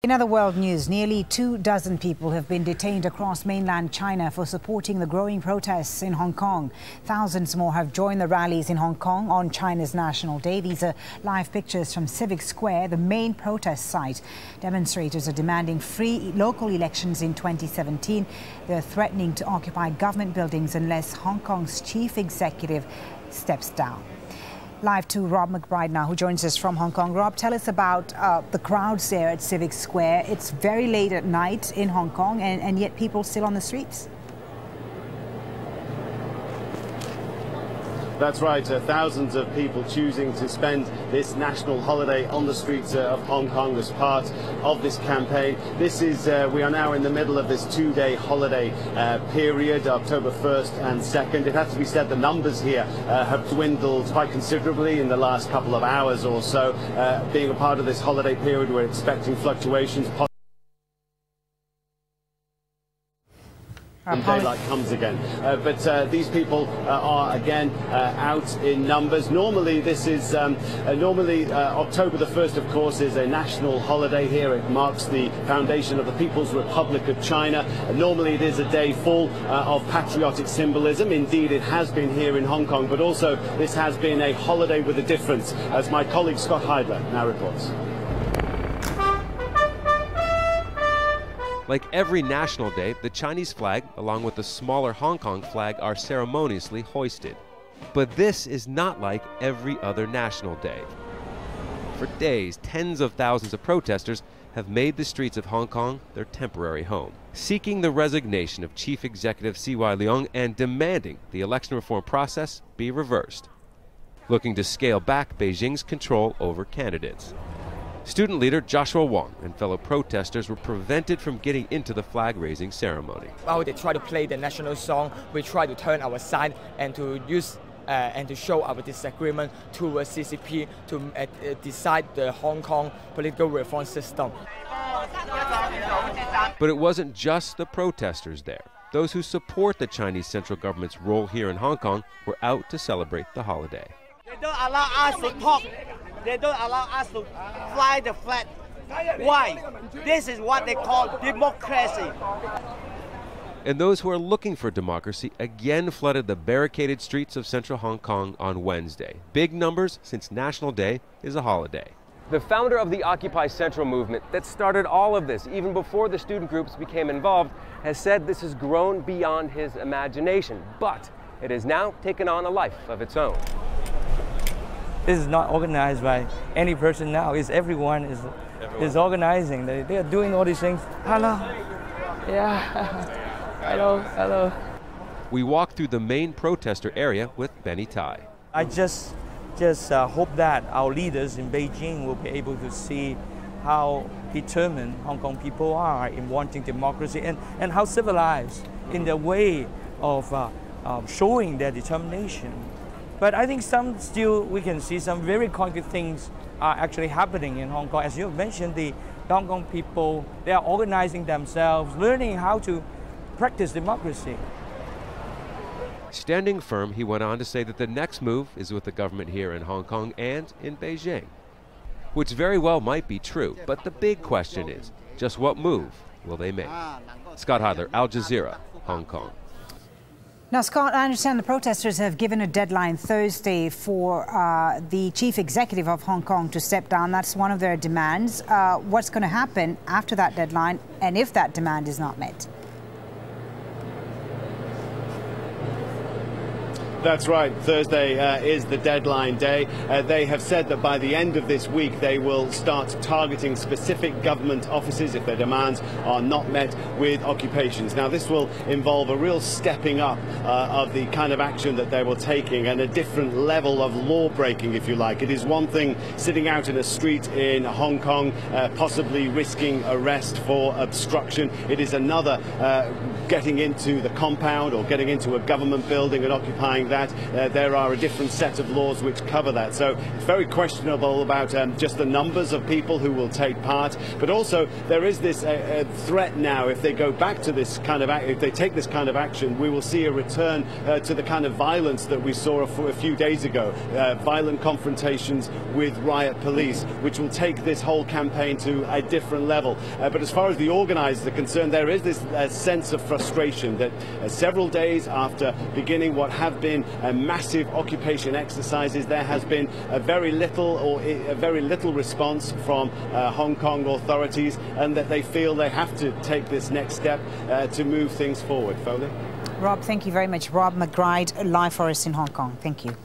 In other world news, nearly 24 people have been detained across mainland China for supporting the growing protests in Hong Kong. Thousands more have joined the rallies in Hong Kong on China's National Day. These are live pictures from Civic Square, the main protest site. Demonstrators are demanding free local elections in 2017. They're threatening to occupy government buildings unless Hong Kong's chief executive steps down. Live to Rob McBride now, who joins us from Hong Kong. Rob, tell us about the crowds there at Civic Square. It's very late at night in Hong Kong, and yet people still on the streets. That's right, thousands of people choosing to spend this national holiday on the streets of Hong Kong as part of this campaign. This is, we are now in the middle of this two-day holiday period, October 1st and 2nd. It has to be said the numbers here have dwindled quite considerably in the last couple of hours or so. Being a part of this holiday period, we're expecting fluctuations. When daylight comes again. But these people are again out in numbers. Normally this is, October the 1st, of course, is a national holiday here. It marks the foundation of the People's Republic of China. Normally it is a day full of patriotic symbolism. Indeed, it has been here in Hong Kong, but also this has been a holiday with a difference, as my colleague Scott HEIDLER now reports. Like every national day, the Chinese flag, along with the smaller Hong Kong flag, are ceremoniously hoisted. But this is not like every other national day. For days, tens of thousands of protesters have made the streets of Hong Kong their temporary home, seeking the resignation of Chief Executive C.Y. Leung and demanding the election reform process be reversed, looking to scale back Beijing's control over candidates. Student leader Joshua Wong and fellow protesters were prevented from getting into the flag-raising ceremony. While they try to play the national song, we try to turn our side and to use and to show our disagreement towards CCP to decide the Hong Kong political reform system. But it wasn't just the protesters there. Those who support the Chinese central government's role here in Hong Kong were out to celebrate the holiday. They don't allow us to talk. They don't allow us to fly the flag. Why? This is what they call democracy. And those who are looking for democracy again flooded the barricaded streets of central Hong Kong on Wednesday. Big numbers since National Day is a holiday. The founder of the Occupy Central movement that started all of this, even before the student groups became involved, has said this has grown beyond his imagination, but it has now taken on a life of its own. This is not organized by any person now. It's everyone is organizing. They are doing all these things. Hello. Yeah. Hello. We walked through the main protester area with Benny Tai. I just hope that our leaders in Beijing will be able to see how determined Hong Kong people are in wanting democracy and how civilized in their way of showing their determination. But I think we can see some very concrete things are actually happening in Hong Kong. As you mentioned, the Hong Kong people, they are organizing themselves, learning how to practice democracy. Standing firm, he went on to say that the next move is with the government here in Hong Kong and in Beijing, which very well might be true. But the big question is, just what move will they make? Scott HEIDLER, Al Jazeera, Hong Kong. Now, Scott, I understand the protesters have given a deadline Thursday for the chief executive of Hong Kong to step down. That's one of their demands. What's going to happen after that deadline, and if that demand is not met? That's right. Thursday is the deadline day. They have said that by the end of this week they will start targeting specific government offices if their demands are not met with occupations. Now, this will involve a real stepping up of the kind of action that they were taking and a different level of law breaking, if you like. It is one thing sitting out in a street in Hong Kong, possibly risking arrest for obstruction. It is another getting into the compound or getting into a government building and occupying that, there are a different set of laws which cover that. So it's very questionable about just the numbers of people who will take part, but also there is this threat now. If they go back to this kind of if they take this kind of action, we will see a return to the kind of violence that we saw a few days ago, violent confrontations with riot police, which will take this whole campaign to a different level. But as far as the organisers are concerned, there is this sense of frustration that several days after beginning what have been massive occupation exercises, there has been a very little response from Hong Kong authorities, and that they feel they have to take this next step to move things forward. Foley? Rob, thank you very much. Rob McBride, live for us in Hong Kong. Thank you.